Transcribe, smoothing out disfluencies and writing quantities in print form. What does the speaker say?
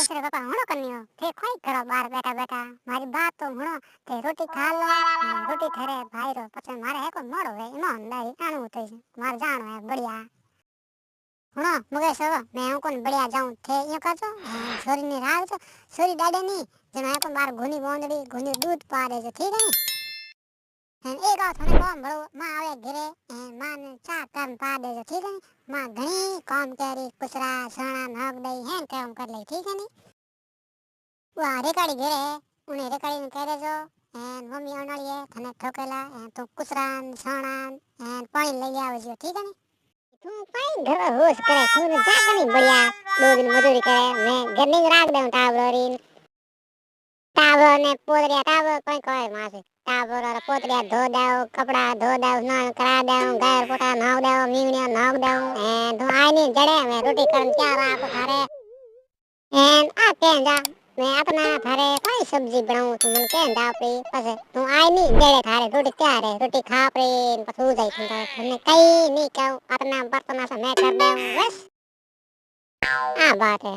दूसरे पापा हणो कन्यो थे खोई करो बार बैठा बैठा मारी बात तो हणो ते रोटी खा लो रोटी थरे भाई रो पछे मारे है को मोड़ो है ईमानदारी आणु थे मार जानो है बढ़िया हणो मगे सो मैं हूं कोन बढ़िया जाऊं थे यो करजो छोरी ने राज तो छोरी डाडे नी जना है को बार घुनी बोंदड़ी घुनी दूध पा दे जो ठीक है एक आ थने काम भरो मां आवे घरे मां ने चा काम पा दे जो ठीक है मां घणी काम करी कुसरा सणा नाग दई है काम कर ले ठीक है नी वो रेकाड़ी घरे उन्हें रेकाड़ी ने कह देजो मम्मी आनाली है थने ठोकेला तो कुसरा सणा पानी ले आवजो ठीक है नी तू कई घर होश करे तू ने जा कनी बढ़िया 2 दिन मजूरी करे मैं घर नहीं राख दूं टावरी टावर ने पोदरिया टावर कोई कोई मासे टावर और पोदरिया धो दाओ कपड़ा धो दाओ स्नान करा दाओ गायर पोटा नाव दाओ मीवणिया नाव दाओ तू आई नहीं जड़े मैं रोटी करन क्या रात थारे आ के जा मैं अपना थारे कोई सब्जी बनाऊं तू मन के जा पे बस तू आई नहीं जड़े थारे रोटी क्या रे रोटी खा पे पसू जाई तू तने कई नहीं कहूं अपना बर्तन से मैं कर दूं बस आ बात है।